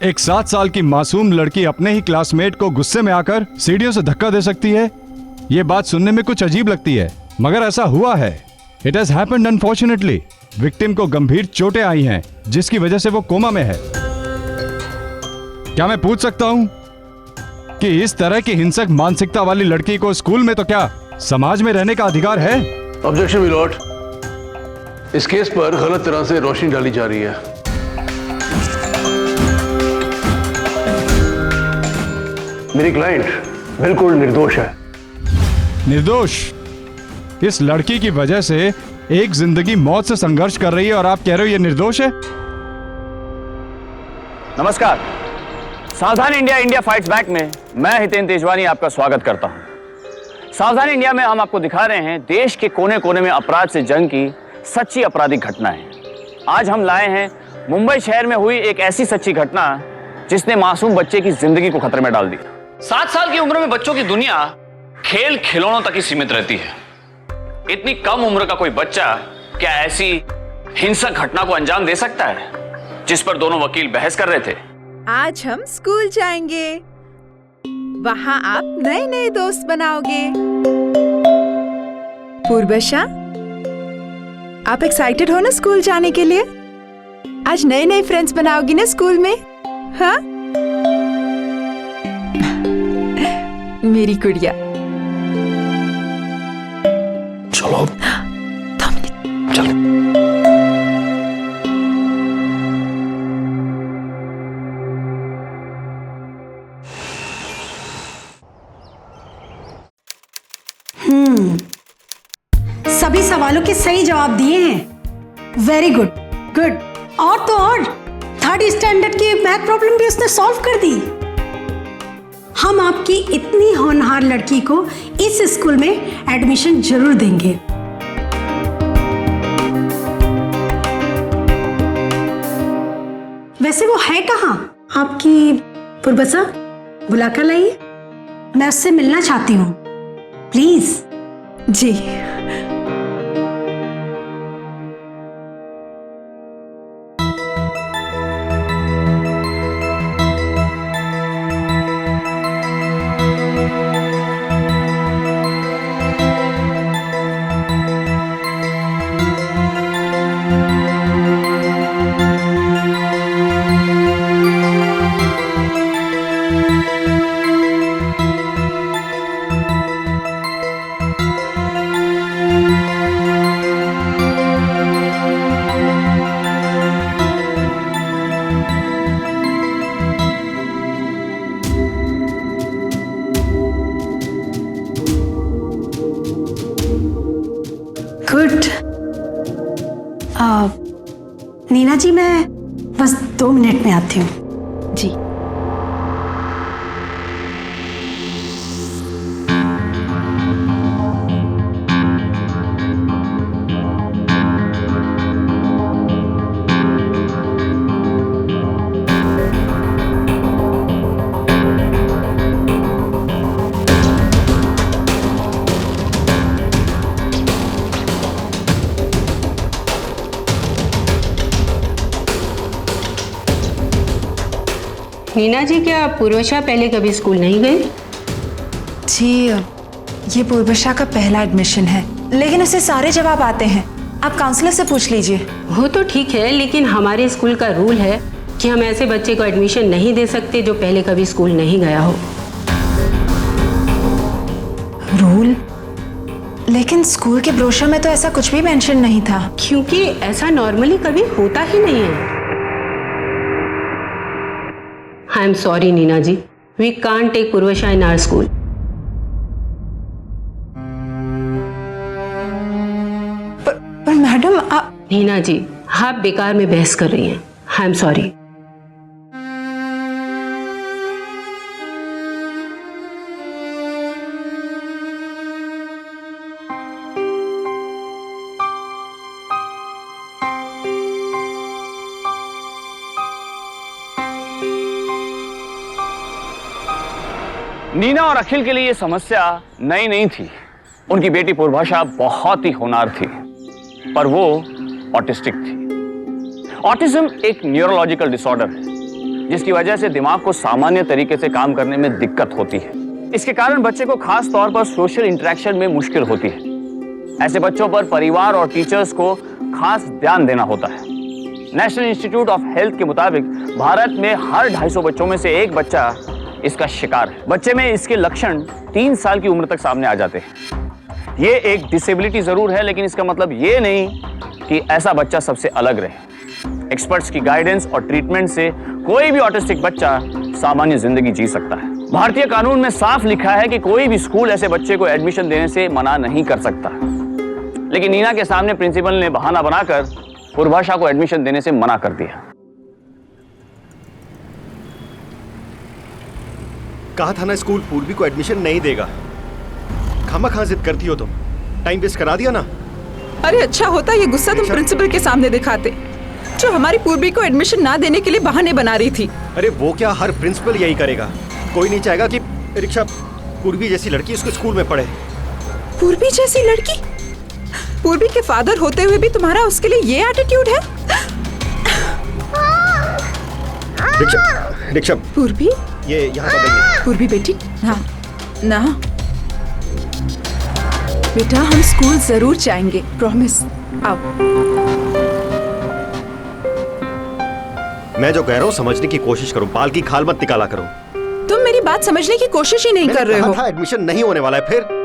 एक 7 साल की मासूम लड़की अपने ही क्लासमेट को गुस्से में आकर सीढ़ियों से धक्का दे सकती है? ये बात सुनने में कुछ अजीब लगती है, मगर ऐसा हुआ है। It has happened unfortunately. Victim को गंभीर चोटें आई हैं, जिसकी वजह से वो कोमा में है। क्या मैं पूछ सकता हूं कि इस तरह की हिंसक मानसिकता वाली लड़की को स्कूल में तो क्या समाज में रहने का अधिकार है? ऑब्जेक्शन मिलॉर्ड, इस केस पर गलत तरह से रोशनी डाली जा रही है। मेरी क्लाइंट बिल्कुल निर्दोष है। निर्दोष? इस लड़की की वजह से एक जिंदगी मौत से संघर्ष कर रही है और आप कह रहे हो ये निर्दोष है? नमस्कार, सावधान इंडिया फाइट्स बैक में मैं हितेन तेजवानी आपका स्वागत करता हूं। सावधान इंडिया में हम आपको दिखा रहे हैं देश के कोने कोने में अपराध से जंग की सच्ची आपराधिक घटनाएं। आज हम लाए हैं मुंबई शहर में हुई एक ऐसी सच्ची घटना जिसने मासूम बच्चे की जिंदगी को खतरे में डाल दिया। 7 साल की उम्र में बच्चों की दुनिया खेल खिलौनों तक ही सीमित रहती है। इतनी कम उम्र का कोई बच्चा क्या ऐसी हिंसक घटना को अंजाम दे सकता है, जिस पर दोनों वकील बहस कर रहे थे? आज हम स्कूल जाएंगे, वहाँ आप नए नए दोस्त बनाओगे। पूर्वशा, आप एक्साइटेड हो ना स्कूल जाने के लिए? आज नए नए फ्रेंड्स बनाओगी ना स्कूल में? हाँ मेरी गुड़िया। चलो चलो। सभी सवालों के सही जवाब दिए हैं। Very good good. और तो और 3rd स्टैंडर्ड की मैथ प्रॉब्लम भी उसने सॉल्व कर दी। हम आपकी इतनी होनहार लड़की को इस स्कूल में एडमिशन जरूर देंगे। वैसे वो है कहाँ आपकी पूर्वजा? बुलाकर लाइए, मैं उससे मिलना चाहती हूँ, प्लीज। जी। गुड। नीना जी, मैं बस 2 मिनट में आती हूँ। जी। नीना जी, क्या पूर्वशा पहले कभी स्कूल नहीं गई? जी, ये पूर्वशा का पहला एडमिशन है, लेकिन उसे सारे जवाब आते हैं। आप काउंसलर से पूछ लीजिए। वो तो ठीक है, लेकिन हमारे स्कूल का रूल है कि हम ऐसे बच्चे को एडमिशन नहीं दे सकते जो पहले कभी स्कूल नहीं गया हो। रूल? लेकिन स्कूल के ब्रोशर में तो ऐसा कुछ भी मेंशन नहीं था। क्योंकि ऐसा नॉर्मली कभी होता ही नहीं है। I am sorry Neena ji, we can't take Purvasha in our school. पर मैडम, आप... नीना जी, आप बेकार में बहस कर रही हैं। आई एम सॉरी। नीना और अखिल के लिए ये समस्या नई नहीं थी। उनकी बेटी पूर्वशा बहुत ही होनहार थी, पर वो ऑटिस्टिक थी। ऑटिज्म एक न्यूरोलॉजिकल डिसऑर्डर है। जिसकी वजह से दिमाग को सामान्य तरीके से काम करने में दिक्कत होती है। इसके कारण बच्चे को खास तौर पर सोशल इंटरेक्शन में मुश्किल होती है। ऐसे बच्चों पर परिवार और टीचर्स को खास ध्यान देना होता है। नेशनल इंस्टीट्यूट ऑफ हेल्थ के मुताबिक भारत में हर 250 बच्चों में से एक बच्चा इसका शिकार है। बच्चे में इसके लक्षण 3 साल की उम्र तक सामने आ जाते हैं। ये एक डिसेबिलिटी जरूर है, लेकिन इसका मतलब ये नहीं कि ऐसा बच्चा सबसे अलग रहे। एक्सपर्ट्स की गाइडेंस और ट्रीटमेंट से कोई भी ऑटिस्टिक बच्चा सामान्य जिंदगी जी सकता है। भारतीय कानून में साफ लिखा है कि कोई भी स्कूल ऐसे बच्चे को एडमिशन देने से मना नहीं कर सकता, लेकिन नीना के सामने प्रिंसिपल ने बहाना बनाकर पूर्वाशा को एडमिशन देने से मना कर दिया। कहा था ना स्कूल पूर्वी को एडमिशन नहीं देगा। खामखा जिद करती हो तुम, टाइम वेस्ट करा दिया ना। अरे अच्छा होता ये गुस्सा तुम प्रिंसिपल के सामने दिखाते, जो हमारी पूर्वी को एडमिशन ना देने के लिए बहाने बना रही थी। अरे वो क्या, हर प्रिंसिपल यही करेगा। कोई नहीं चाहेगा कि रिक्शा पूर्वी जैसी लड़की उसके स्कूल में पढ़े। पूर्वी जैसी लड़की? पूर्वी के फादर होते हुए भी तुम्हारा उसके लिए ये एटीट्यूड है? रिक्शा पूर्वी, ये यहाँ पर नहीं। पूर्वी बेटी, हाँ ना बेटा, हम स्कूल जरूर जाएंगे, प्रॉमिस। आओ। मैं जो कह रहा हूँ समझने की कोशिश करो, बाल की खाल मत निकाला करो। तुम मेरी बात समझने की कोशिश ही नहीं कर रहे हो। एडमिशन नहीं होने वाला है फिर।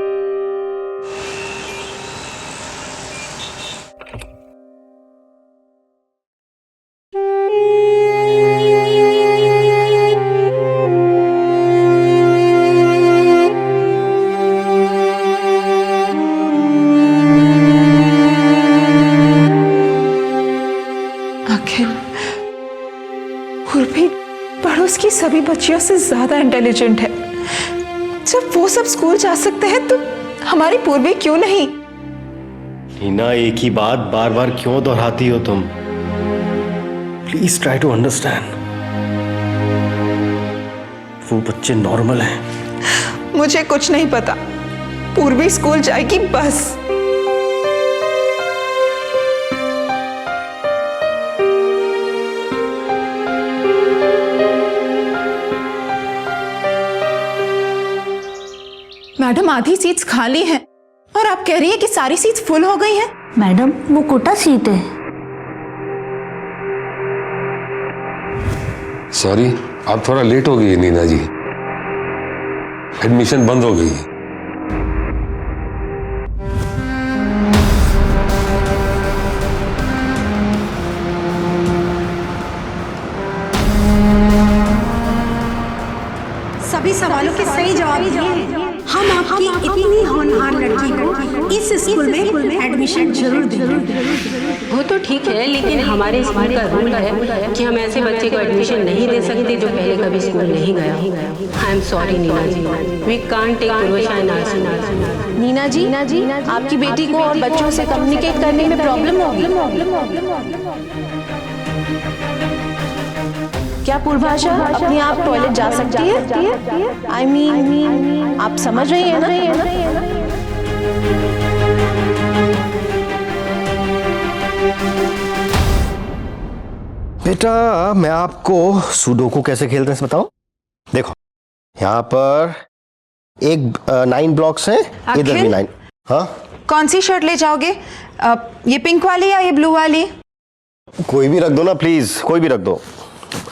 पूर्वी पड़ोस की सभी बच्चियों से ज्यादा इंटेलिजेंट है। जब वो सब स्कूल जा सकते हैं तो हमारी पूर्वी क्यों नहीं? नीना, एक ही बात बार बार क्यों दोहराती हो तुम? Please try to understand. वो बच्चे नॉर्मल हैं। मुझे कुछ नहीं पता। पूर्वी स्कूल जाएगी बस। मैडम, आधी सीट्स खाली हैं और आप कह रही हैं कि सारी सीट्स फुल हो गई हैं। मैडम वो कोटा सीट है। सॉरी, आप थोड़ा लेट हो गई नीना जी, एडमिशन बंद हो गई है। सभी सवालों के सही जवाब दिए हैं। हम आपकी इतनी होनहार लड़की को इस स्कूल में एडमिशन जरूर देंगे। वो तो ठीक है, लेकिन हमारे स्कूल का रूल है कि हम ऐसे बच्चे को एडमिशन नहीं दे सकते जो पहले कभी स्कूल नहीं गया। I am sorry Neena ji, we can't take Purvasha in our school. Neena ji, आपकी बेटी को और बच्चों से कम्युनिकेट करने में प्रॉब्लम होगी। क्या पूर्वाशा अपने आप टॉयलेट जा सकती है? आई मीन आप समझ रही है ना? बेटा, मैं आपको सुडोकू कैसे खेलते हैं बताओ। देखो, यहाँ पर एक 9 ब्लॉक्स हैं, इधर भी 9। हाँ, कौन सी शर्ट ले जाओगे? ये पिंक वाली या ये ब्लू वाली? कोई भी रख दो ना प्लीज, कोई भी रख दो।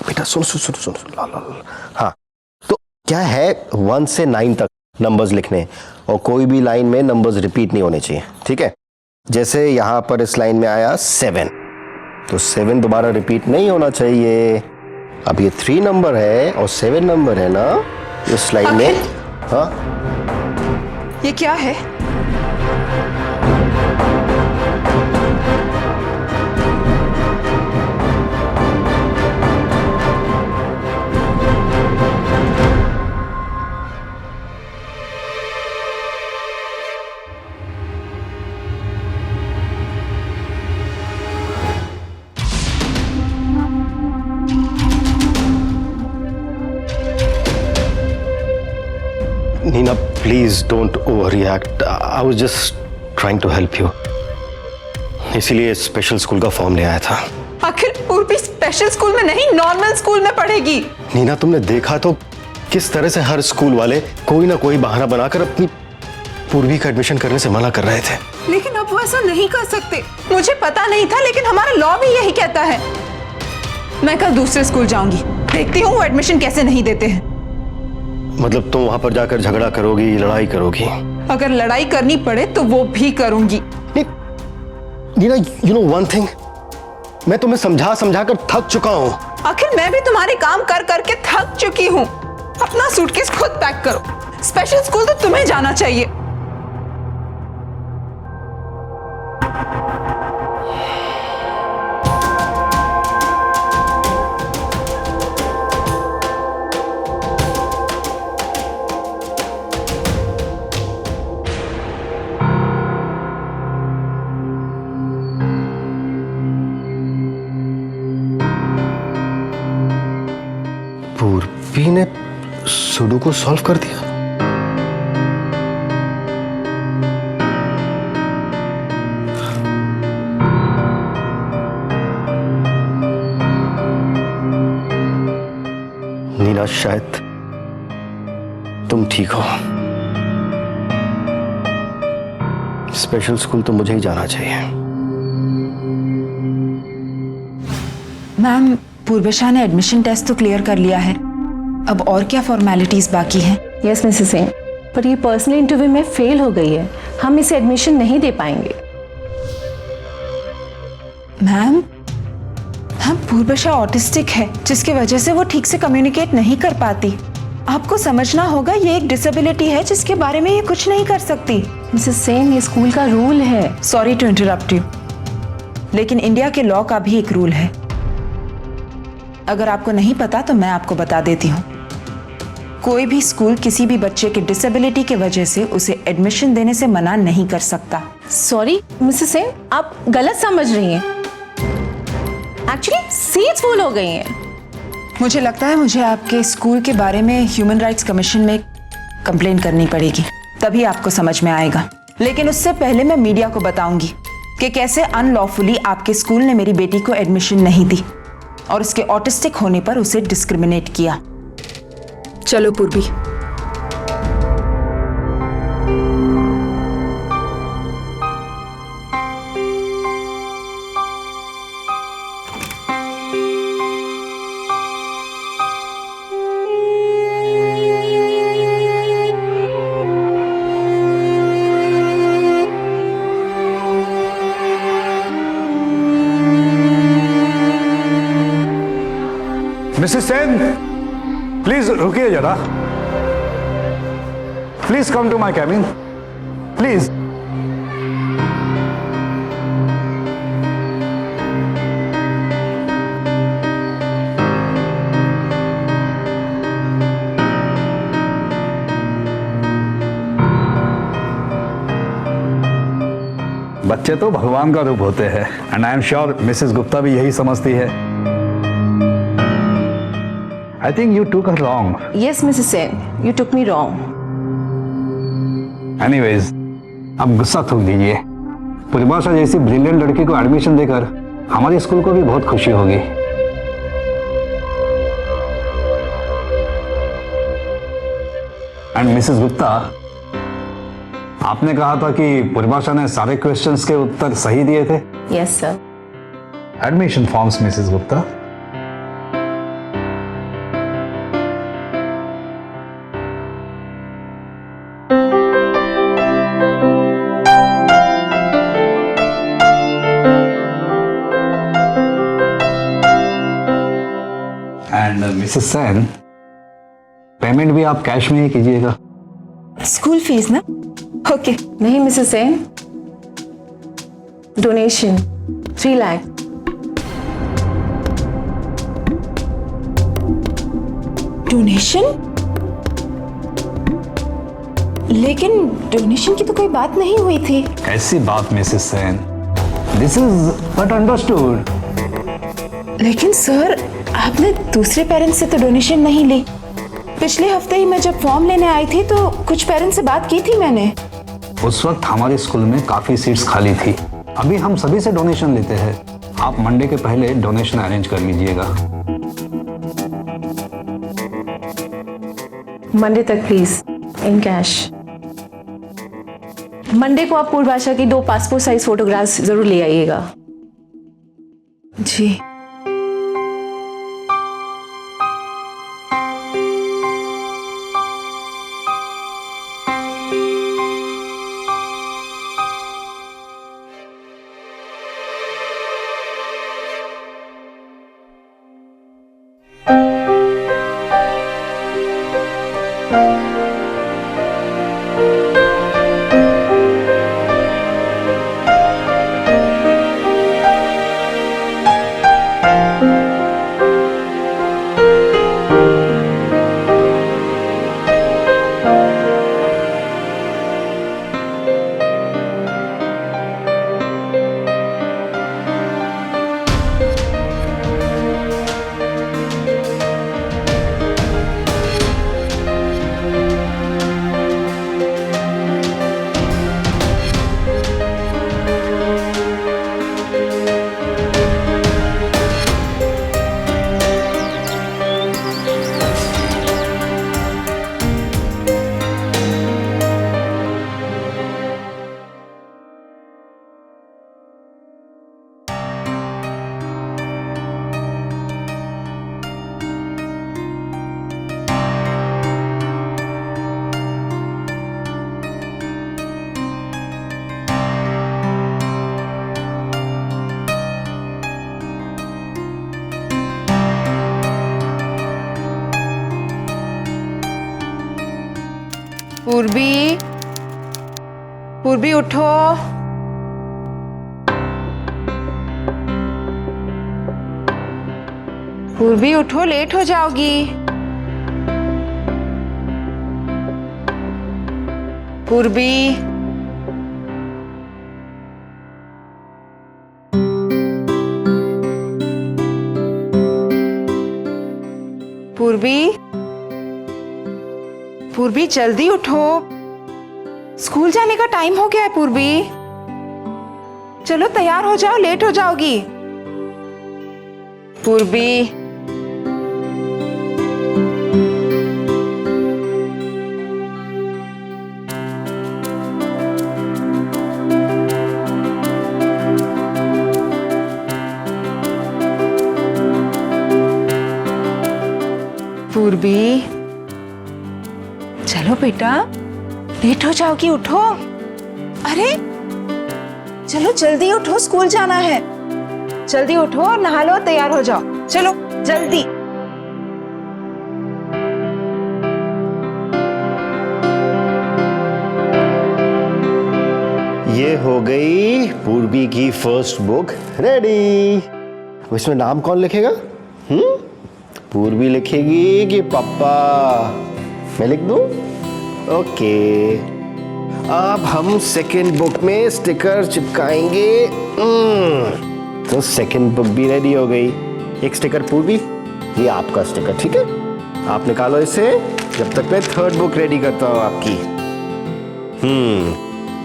बेटा सुन सुन सुन सुन, ला ला ला। हाँ, तो क्या है, 1 से 9 तक नंबर्स लिखने, और कोई भी लाइन में नंबर्स रिपीट नहीं होने चाहिए, ठीक है? जैसे यहाँ पर इस लाइन में आया 7, तो 7 दोबारा रिपीट नहीं होना चाहिए। अब ये 3 नंबर है और 7 नंबर है ना इस लाइन में। हाँ, ये क्या है? Nina, please don't overreact. I was just trying to help you. इसीलिए स्पेशल स्कूल का फॉर्म ले आया था। आखिर पूर्वी स्पेशल स्कूल में नहीं, नॉर्मल स्कूल में पढ़ेगी। नीना, तुमने देखा तो किस तरह से हर स्कूल वाले कोई ना कोई बहाना बनाकर अपनी पूर्वी का एडमिशन करने से मना कर रहे थे। लेकिन अब वो ऐसा नहीं कर सकते। मुझे पता नहीं था, लेकिन हमारा लॉ भी यही कहता है। मैं कल दूसरे स्कूल जाऊंगी, देखती हूँ वो एडमिशन कैसे नहीं देते हैं। मतलब तुम वहां पर जाकर झगड़ा करोगी, लड़ाई करोगी? अगर लड़ाई करनी पड़े तो वो भी करूंगी। Nina, you know one thing, मैं तुम्हें समझा समझा कर थक चुका हूं। आखिर मैं भी तुम्हारे काम कर करके थक चुकी हूँ। अपना सूटकेस खुद पैक करो। स्पेशल स्कूल तो तुम्हें जाना चाहिए। पूर्वी ने सुडोकू सॉल्व कर दिया। नीना, शायद तुम ठीक हो। स्पेशल स्कूल तो मुझे ही जाना चाहिए। मैम, पूर्वशा ने एडमिशन टेस्ट तो क्लियर कर लिया है। अब और क्या फॉर्मेलिटीज बाकी हैं? यस मिसेस सेन, पर ये पर्सनल इंटरव्यू में फेल हो गई है, हम इसे एडमिशन नहीं दे पाएंगे। मैम, पूर्वशा ऑटिस्टिक है, जिसकी वजह से वो ठीक से कम्युनिकेट नहीं कर पाती। आपको समझना होगा ये एक डिसेबिलिटी है जिसके बारे में ये कुछ नहीं कर सकती। मिसेस सेन, ये स्कूल का रूल है। सॉरी टू इंटरप्ट यू, लेकिन इंडिया के लॉ का भी एक रूल है। अगर आपको नहीं पता तो मैं आपको बता देती हूँ। कोई भी स्कूल किसी भी बच्चे के डिसेबिलिटी की वजह से उसे एडमिशन देने से मना नहीं कर सकता। सॉरी मिसेस सेन, आप गलत समझ रही हैं। एक्चुअली सीट्स फुल हो गई हैं। मुझे लगता है मुझे आपके स्कूल के बारे में ह्यूमन राइट्स कमीशन में कंप्लेन करनी पड़ेगी, तभी आपको समझ में आएगा। लेकिन उससे पहले मैं मीडिया को बताऊंगी कि कैसे अनलॉफुली आपके स्कूल ने मेरी बेटी को एडमिशन नहीं दी और उसके ऑटिस्टिक होने पर उसे डिस्क्रिमिनेट किया। चलो पूर्वी। मिसेस सेन, प्लीज रुकिए जरा। Please come to my cabin, please. बच्चे तो भगवान का रूप होते हैं, and I am sure Mrs Gupta भी यही समझती है। I think you took her wrong. Yes, Mrs. Sen, you took me wrong. Anyways, अब गुस्सा थूक दीजिए। पूर्वाशा जैसी ब्रिलियंट लड़की को एडमिशन देकर हमारे स्कूल को भी बहुत खुशी होगी। एंड मिसेस गुप्ता, आपने कहा था कि पूर्वाशा ने सारे क्वेश्चंस के उत्तर सही दिए थे। Yes, sir. Admission forms Mrs Gupta. And Mrs Sen, payment भी आप कैश में ही कीजिएगा। स्कूल फीस ना? ओके। नहीं Mrs Sen, donation 3 lakh. Donation? लेकिन डोनेशन की तो कोई बात नहीं हुई थी। ऐसी बात Mrs Sen, this is but understood. लेकिन सर, आपने दूसरे पेरेंट्स से तो डोनेशन नहीं ली। पिछले हफ्ते ही मैं जब फॉर्म लेने आई थी तो कुछ पेरेंट्स से बात की थी मैंने। उस वक्त हमारे स्कूल में काफी सीट्स खाली थी। अभी हम सभी से डोनेशन लेते हैं। आप मंडे के पहले डोनेशन अरेंज कर लीजिएगा। मंडे तक प्लीज, इन कैश। मंडे को आप पूर्वाशा की 2 पासपोर्ट साइज फोटोग्राफ्स जरूर ले आइएगा। जी। पूर्वी, पूर्वी उठो। पूर्वी उठो, लेट हो जाओगी। पूर्वी, पूर्वी, पूर्वी जल्दी उठो, स्कूल जाने का टाइम हो गया है। पूर्वी चलो तैयार हो जाओ, लेट हो जाओगी। पूर्वी, पूर्वी चलो बेटा, लेट हो जाओगी, उठो। अरे चलो जल्दी उठो, स्कूल जाना है। जल्दी उठो और नहा लो, तैयार हो जाओ। चलो जल्दी। ये हो गई पूर्वी की फर्स्ट बुक रेडी। अब इसमें नाम कौन लिखेगा? पूर्वी लिखेगी कि पापा? मैं लिख दूं? ओके। अब हम सेकेंड बुक में स्टिकर चिपकाएंगे। तो सेकेंड बुक भी रेडी हो गई। एक स्टिकर पूर्वी, ये आपका स्टिकर, ठीक है? आप निकालो इसे जब तक मैं थर्ड बुक रेडी करता हूँ आपकी।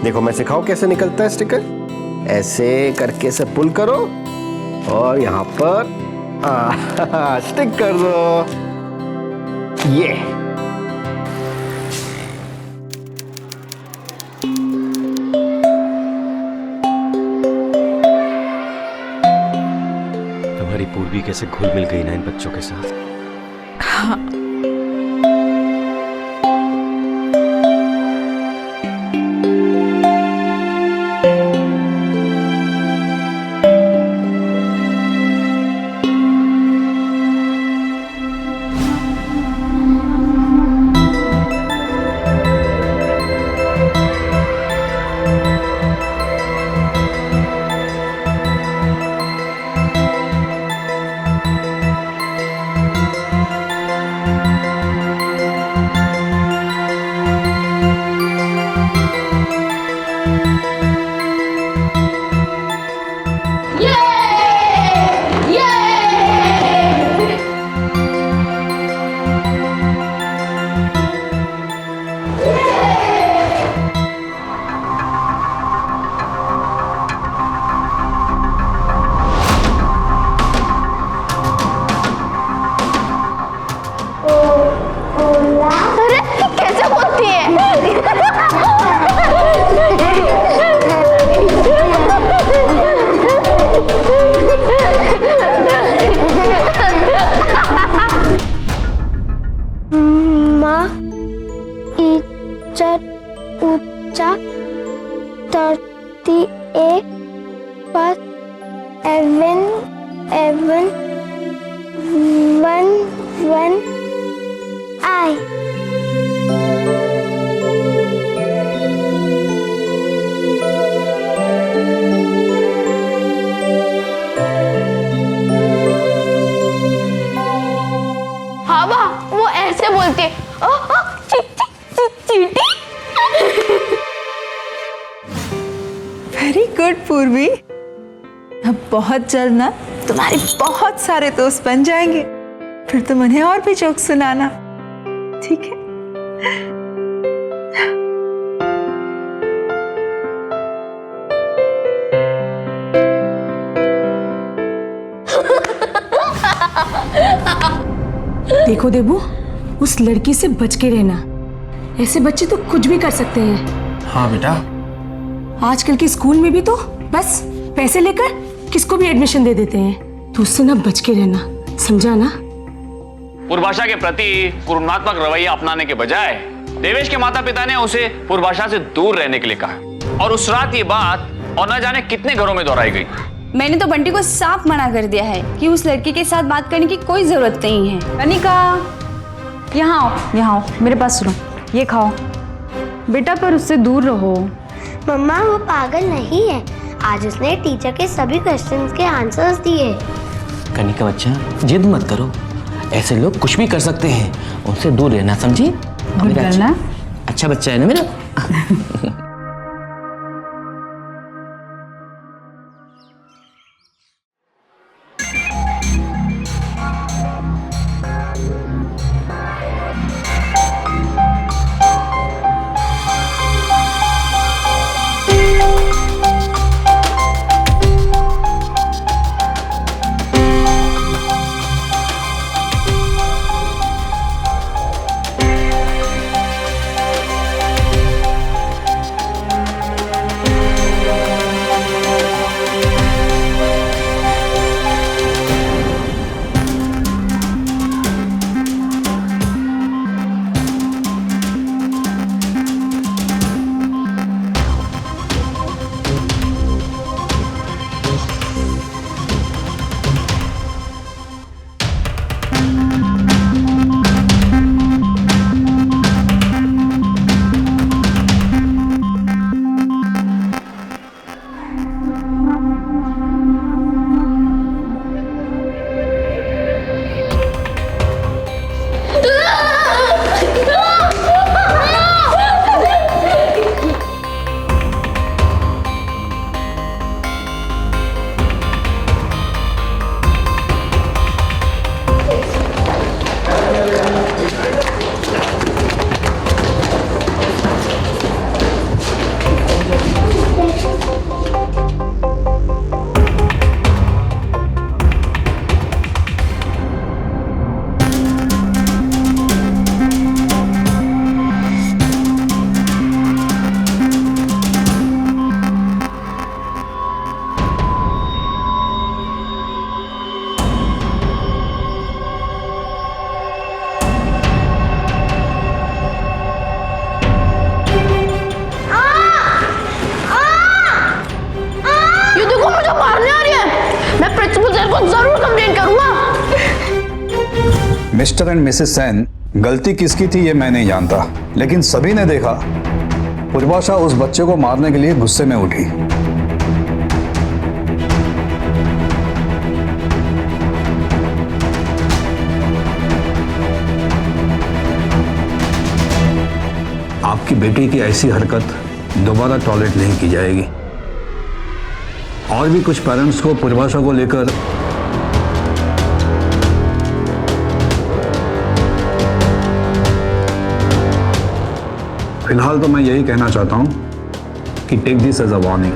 देखो मैं सिखाऊं कैसे निकलता है स्टिकर। ऐसे करके से पुल करो और यहाँ पर स्टिक कर दो। ये तुम्हारी पूर्वी कैसे घुल मिल गई ना इन बच्चों के साथ। हाँ। हाँ वाह, वो ऐसे बोलते हैं, चींटी। वेरी गुड पूर्वी। अब बहुत जल्द ना तुम्हारे बहुत सारे दोस्त बन जाएंगे, फिर तुम उन्हें और भी जोक सुनाना, ठीक है? देखो देबू, उस लड़की से बच के रहना। ऐसे बच्चे तो कुछ भी कर सकते हैं। हाँ बेटा। आजकल के स्कूल में भी तो बस पैसे लेकर किसको भी एडमिशन दे देते हैं। तो उससे ना बच के रहना, समझा ना? पूर्वभाषा के प्रति कुरुणात्मक रवैया अपनाने के बजाय देवेश के माता पिता ने उसे पूर्वभाषा से दूर रहने के लिए कहा, और उस रात ये बात और न जाने कितने घरों में दोहराई गई। मैंने तो बंटी को साफ मना कर दिया है कि उस लड़की के साथ बात करने की कोई जरूरत नहीं है। अनिका, यहाँ आओ, यहाँ आओ, मेरे पास सुनो, ये खाओ बेटा, पर उससे दूर रहो। मम्मा वो पागल नहीं है, आज उसने टीचर के सभी क्वेश्चंस के आंसर्स दिए। कनिका बच्चा, जिद मत करो, ऐसे लोग कुछ भी कर सकते हैं, उनसे दूर रहना, समझी? अच्छा बच्चा है ना मेरा। मिस्टर एंड मिसेस सेन, गलती किसकी थी ये मैं नहीं जानता, लेकिन सभी ने देखा पूर्वाशा उस बच्चे को मारने के लिए गुस्से में उठी। आपकी बेटी की ऐसी हरकत दोबारा टॉलरेट नहीं की जाएगी। और भी कुछ पेरेंट्स को पूर्वाशा को लेकर फिलहाल तो मैं यही कहना चाहता हूं कि take this as a warning.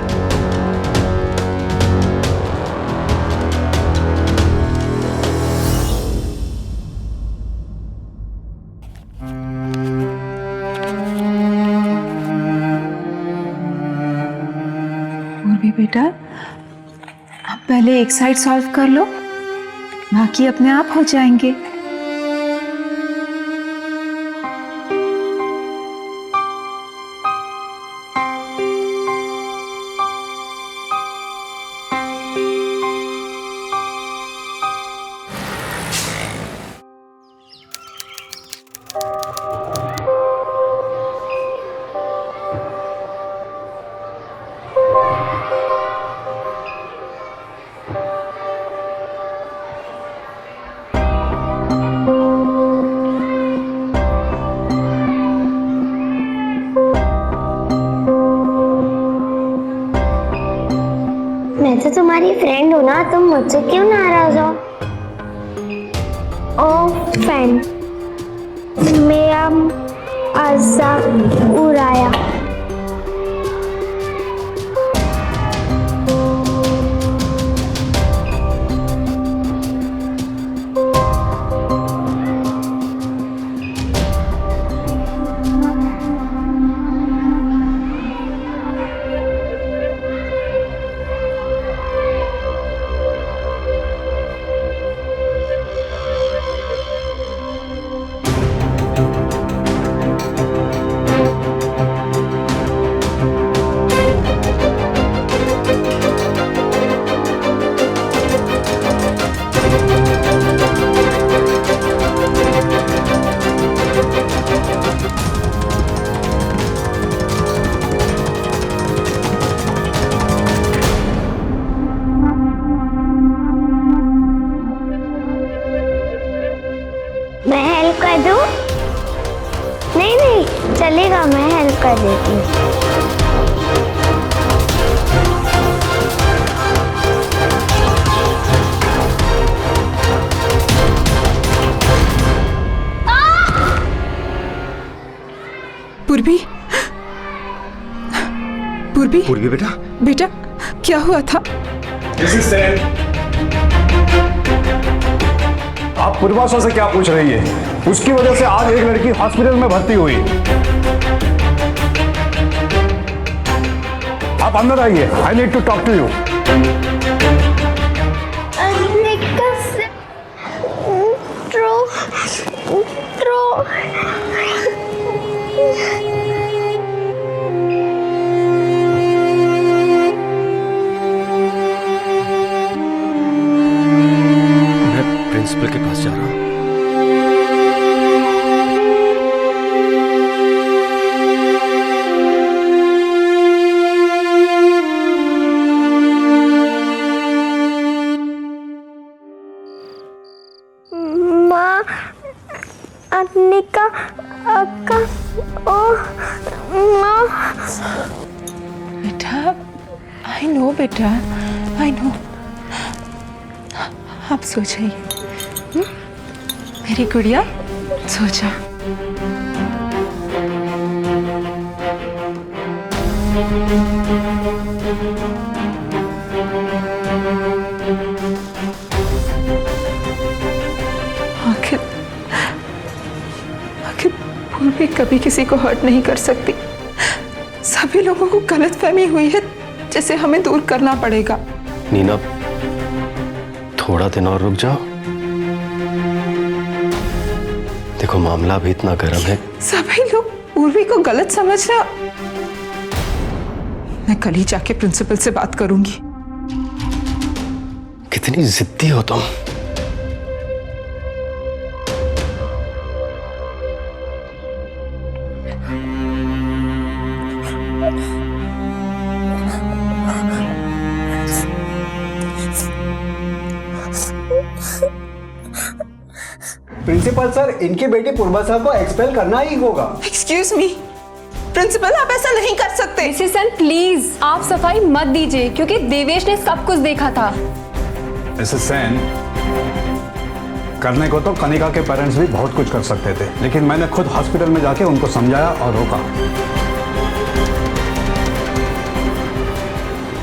Purvi बेटा, अब पहले एक साइड सॉल्व कर लो, बाकी अपने आप हो जाएंगे। तुम्हारी फ्रेंड हो ना, तुम मुझसे क्यों नाराज हो? ओ फ्रेंड, मेरा मजाक उड़ाया। मैं हेल्प कर दूं? नहीं नहीं चलेगा, मैं हेल्प कर देती हूँ। पूर्वी, पूर्वी, पूर्वी बेटा, बेटा क्या हुआ था? आप पूर्वाशा से क्या पूछ रही है? उसकी वजह से आज एक लड़की हॉस्पिटल में भर्ती हुई। आप अंदर आइए, I need to talk to you. मैं प्रिंसिपल के पास जा रहा हूँ। अनिका अक्का, ओ माँ। बेटा, आई नो बेटा, आई नो। आप सो जाइए, मेरी गुड़िया, सो जा। आखिर पूर्वी कभी किसी को हर्ट नहीं कर सकती। सभी लोगों को गलतफहमी हुई है जिसे हमें दूर करना पड़ेगा। नीना, थोड़ा दिन और रुक जाओ। देखो मामला अभी इतना गर्म है। सभी लोग पूर्वी को गलत समझ रहे। मैं कल ही जाके प्रिंसिपल से बात करूंगी। कितनी जिद्दी हो तुम। प्रिंसिपल सर, इनकी बेटी पूर्वाशा को एक्सपेल करना ही होगा। एक्सक्यूज मी, प्रिंसिपल आप ऐसा नहीं कर सकते। मिसेस सेन प्लीज आप सफाई मत दीजिए, क्योंकि देवेश ने सब कुछ देखा था। मिसेस सेन, करने को तो कनिका के पेरेंट्स भी बहुत कुछ कर सकते थे, लेकिन मैंने खुद हॉस्पिटल में जाके उनको समझाया और रोका।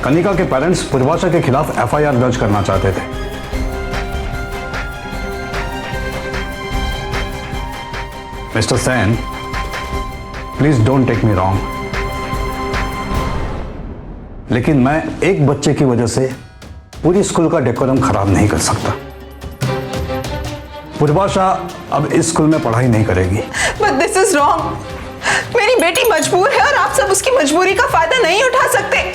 कनिका के पेरेंट्स पूर्वाशा के खिलाफ एफआईआर दर्ज करना चाहते थे। Mr Sen, please don't take me wrong, लेकिन मैं एक बच्चे की वजह से पूरी स्कूल का डेकोरम खराब नहीं कर सकता। पूर्वाशा अब इस स्कूल में पढ़ाई नहीं करेगी। But this is wrong. मेरी बेटी मजबूर है और आप सब उसकी मजबूरी का फायदा नहीं उठा सकते।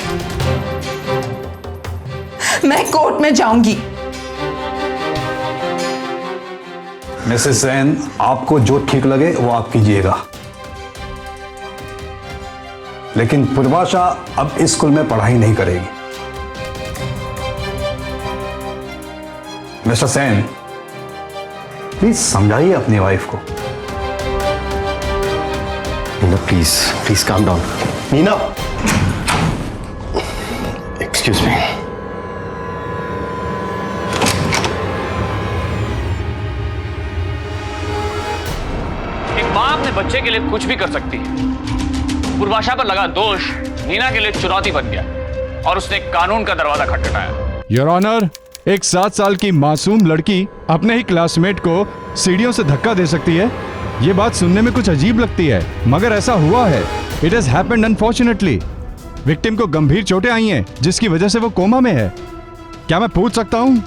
मैं कोर्ट में जाऊंगी। मिसेस सेन, आपको जो ठीक लगे वो आप कीजिएगा, लेकिन पूर्वाशा अब इस स्कूल में पढ़ाई नहीं करेगी। मिस्टर सेन, प्लीज समझाइए अपनी वाइफ को। Nina please, please calm down. Nina, excuse me. अपने बच्चे के लिए कुछ भी कर सकती है। पूर्वाशा पर लगा दोष नीना के लिए चुनौती बन गया और उसने कानून का दरवाजा खटखटाया। योर ऑनर, एक 7 साल की मासूम लड़की अपने ही क्लासमेट को सीढ़ियों से धक्का दे सकती है? ये बात सुनने में कुछ अजीब लगती है, मगर ऐसा हुआ है। It has happened unfortunately. Victim को गंभीर चोटें आई हैं, जिसकी वजह से वो कोमा में है। क्या मैं पूछ सकता हूँ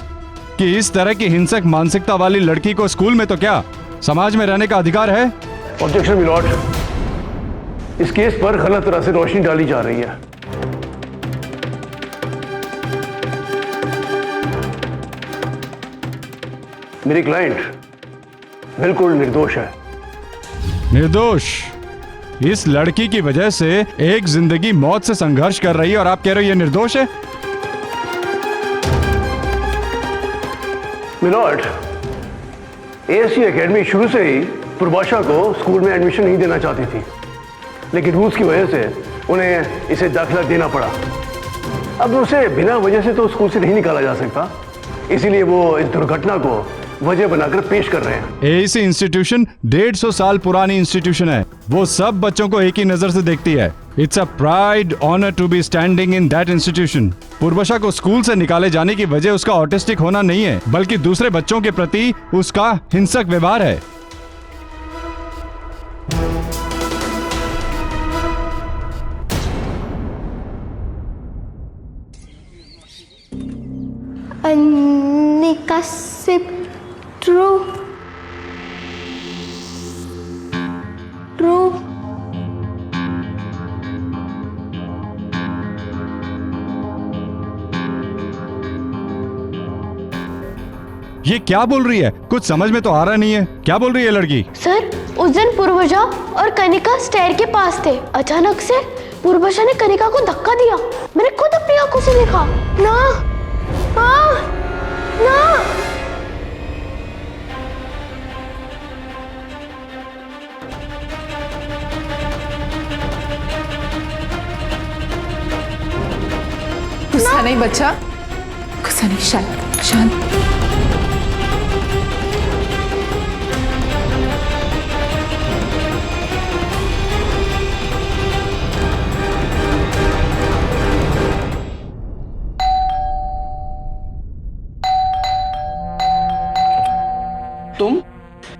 कि इस तरह की हिंसक मानसिकता वाली लड़की को स्कूल में तो क्या समाज में रहने का अधिकार है? ऑब्जेक्शन मिलॉर्ड, इस केस पर गलत तरह से रोशनी डाली जा रही है। मेरी क्लाइंट बिल्कुल निर्दोष है। निर्दोष? इस लड़की की वजह से एक जिंदगी मौत से संघर्ष कर रही है और आप कह रहे हो ये निर्दोष है? मिलॉर्ड, एएससी एकेडमी शुरू से ही पूर्वाशा को स्कूल में एडमिशन नहीं देना चाहती थी, लेकिन रूल्स की वजह से उन्हें इसे दाखिला देना पड़ा। अब उसे बिना वजह से तो स्कूल से नहीं निकाला जा सकता, इसीलिए वो इस दुर्घटना को वजह बनाकर पेश कर रहे हैं। एएससी इंस्टीट्यूशन 150 साल पुरानी इंस्टीट्यूशन है। वो सब बच्चों को एक ही नजर से देखती है। It's a pride honour to be standing in that institution. Purvasha को स्कूल से निकाले जाने की वजह उसका ऑटिस्टिक होना नहीं है, बल्कि दूसरे बच्चों के प्रति उसका हिंसक व्यवहार है। अनिका सिर्फ ट्रू ये क्या बोल रही है? कुछ समझ में तो आ रहा नहीं है। क्या बोल रही है लड़की? सर, उस दिन पूर्वजा और कनिका स्टेयर के पास थे। अचानक से पूर्वजा ने कनिका को धक्का दिया। मैंने खुद अपनी आंखों से देखा। ना, ना। गुस्सा नहीं बच्चा, गुस्सा नहीं, शांत शांत।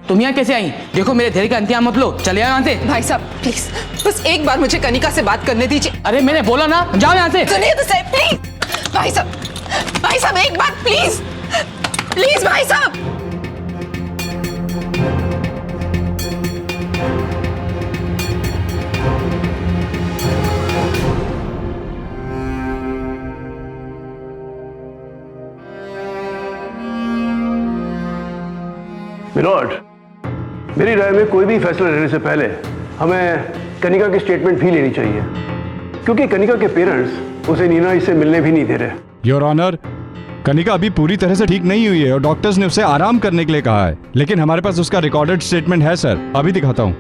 तुम यहाँ कैसे आई? देखो मेरे धैर्य का अंतिम मत लो, चले आओ यहाँ से। भाई साहब प्लीज, बस एक बार मुझे कनिका से बात करने दीजिए। अरे मैंने बोला ना, जाओ यहाँ से। सुनिए तो सही प्लीज। भाई साहब एक बार प्लीज, प्लीज भाई साहब। मिलॉर्ड, मेरी राय में कोई भी फैसला लेने से पहले हमें कनिका की स्टेटमेंट भी लेनी चाहिए, क्योंकि कनिका के पेरेंट्स उसे नीना से मिलने भी नहीं दे रहे। योर ऑनर, कनिका अभी पूरी तरह से ठीक नहीं हुई है और डॉक्टर्स ने उसे आराम करने के लिए कहा है, लेकिन हमारे पास उसका रिकॉर्डेड स्टेटमेंट है सर। अभी दिखाता हूं,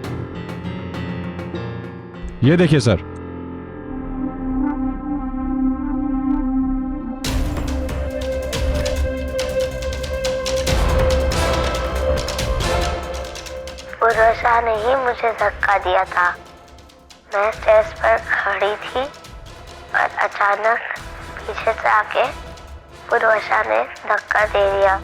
ये देखिए सर। पूर्वजा ने ही मुझे धक्का दिया था। मैं स्टेज पर खड़ी थी और अचानक पीछे से आके पूर्वजा ने धक्का दे दिया।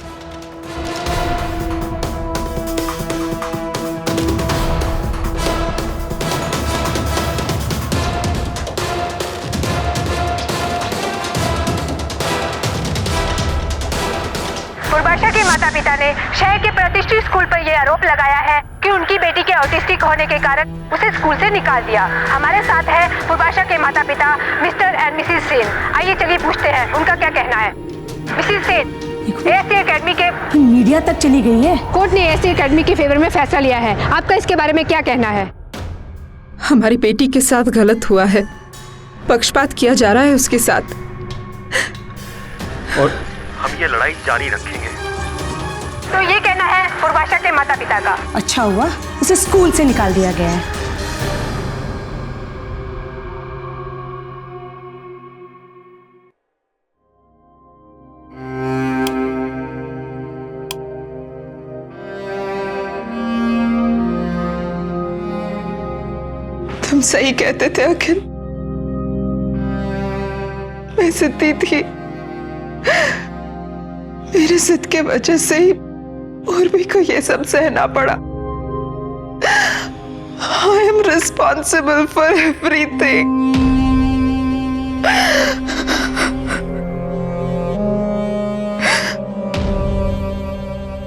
पूर्वाशा के माता पिता ने शहर के प्रतिष्ठित स्कूल पर यह आरोप लगाया है कि उनकी बेटी के ऑटिस्टिक होने के कारण उसे स्कूल से निकाल दिया। हमारे साथ है पूर्वाशा के माता पिता मिस्टर एंड मिसेस सेन। आइए चलिए पूछते हैं उनका क्या कहना है। मिसेस सेन, एएससी एकेडमी के मीडिया तक चली गई है। कोर्ट ने एएससी एकेडमी के फेवर में फैसला लिया है, आपका इसके बारे में क्या कहना है? हमारी बेटी के साथ गलत हुआ है, पक्षपात किया जा रहा है उसके साथ, और हम ये लड़ाई जारी रखेंगे। तो ये कहना है पूर्वाशा के माता पिता का। अच्छा हुआ उसे स्कूल से निकाल दिया गया है। तुम सही कहते थे अखिल, मैं जिद्दी थी। मेरे जिद के वजह से ही उर्वी को ये सब सहना पड़ा। I am responsible for everything.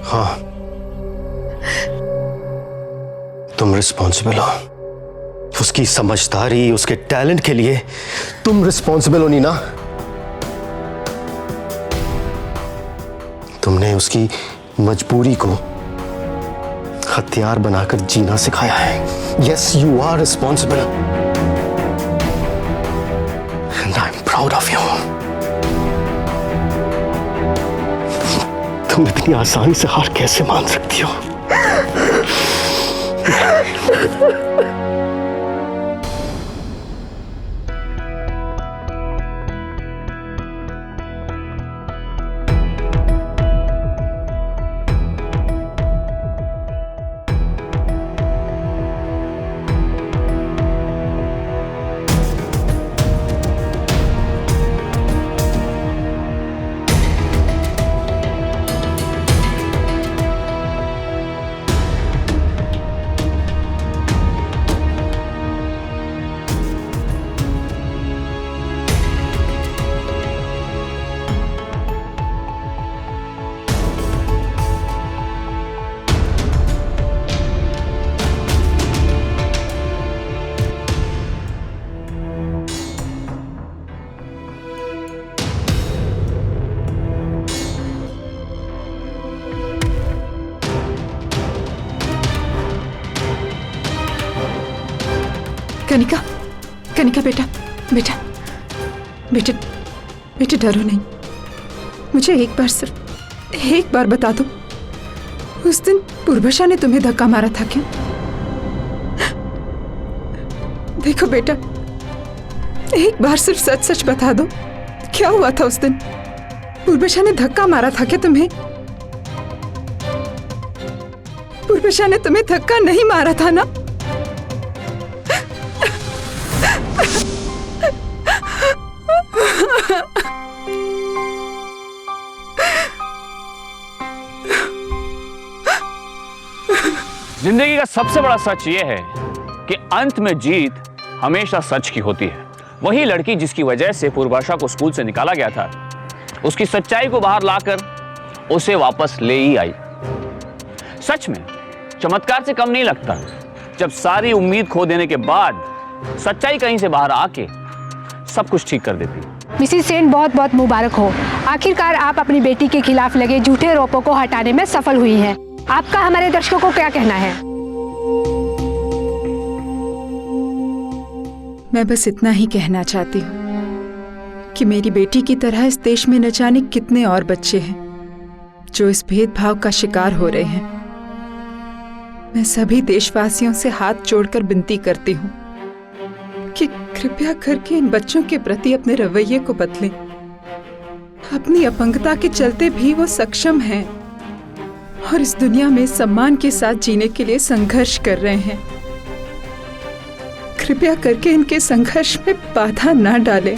हाँ, तुम रिस्पॉन्सिबल हो। उसकी समझदारी, उसके टैलेंट के लिए तुम रिस्पॉन्सिबल हो नीना। तुमने उसकी मजबूरी को हथियार बनाकर जीना सिखाया है। Yes, you are responsible and I am proud of you. तुम इतनी आसानी से हार कैसे मान सकती हो? कनिका, कनिका बेटा, बेटा, बेटे, बेटे डरो नहीं। मुझे एक बार, सिर्फ एक बार बता दो, उस दिन पूर्वशा ने तुम्हें धक्का मारा था क्या? देखो बेटा, एक बार सिर्फ सच सच बता दो, क्या हुआ था उस दिन? पूर्वशा ने धक्का मारा था क्या तुम्हें? पूर्वशा ने तुम्हें धक्का नहीं मारा था ना? जिंदगी का सबसे बड़ा सच यह है कि अंत में जीत हमेशा सच की होती है। वही लड़की जिसकी वजह से पूर्वाशा को स्कूल से निकाला गया था, उसकी सच्चाई को बाहर लाकर उसे वापस ले ही आई। सच में चमत्कार से कम नहीं लगता जब सारी उम्मीद खो देने के बाद सच्चाई कहीं से बाहर आके सब कुछ ठीक कर देती। मिसिस सेन, बहुत बहुत मुबारक हो। आखिरकार आप अपनी बेटी के खिलाफ लगे झूठे आरोपों को हटाने में सफल हुई हैं। आपका हमारे दर्शकों को क्या कहना है? मैं बस इतना ही कहना चाहती हूँ कि मेरी बेटी की तरह इस देश में न जाने कितने और बच्चे हैं जो इस भेदभाव का शिकार हो रहे हैं। मैं सभी देशवासियों से हाथ जोड़कर विनती करती हूँ कि कृपया करके इन बच्चों के प्रति अपने रवैये को बदलें। अपनी अपंगता के चलते भी वो सक्षम हैं और इस दुनिया में सम्मान के साथ जीने के लिए संघर्ष कर रहे हैं। कृपया करके इनके संघर्ष में बाधा ना डालें।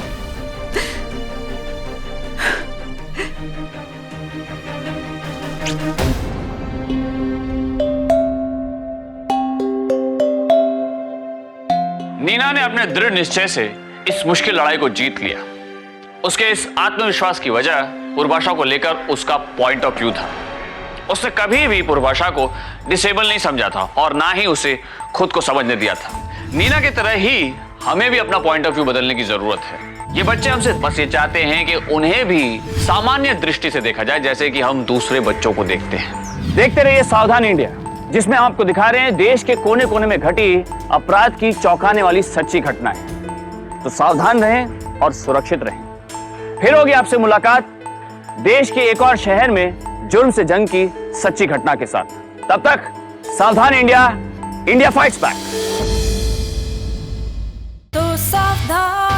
नीना ने अपने दृढ़ निश्चय से इस मुश्किल लड़ाई को जीत लिया। उसके इस आत्मविश्वास की वजह पूर्वाशा को लेकर उसका पॉइंट ऑफ व्यू था। उसने कभी भी पूर्वाशा को डिसेबल नहीं समझा था और ना ही उसे खुद को समझने दिया था। नीना की तरह ही हमें भी अपना पॉइंट ऑफ व्यू बदलने की जरूरत है। ये बच्चे हमसे बस ये चाहते हैं कि उन्हें भी सामान्य दृष्टि से देखा जाए, जैसे कि हम दूसरे बच्चों को देखते हैं। देखते रहिए सावधान इंडिया, जिसमें आपको दिखा रहे हैं देश के कोने कोने में घटी अपराध की चौंकाने वाली सच्ची घटनाएं। तो सावधान रहें और सुरक्षित रहें। फिर होगी आपसे मुलाकात देश के एक और शहर में जुर्म से जंग की सच्ची घटना के साथ। तब तक सावधान इंडिया, इंडिया फाइट्स बैक। तो सावधान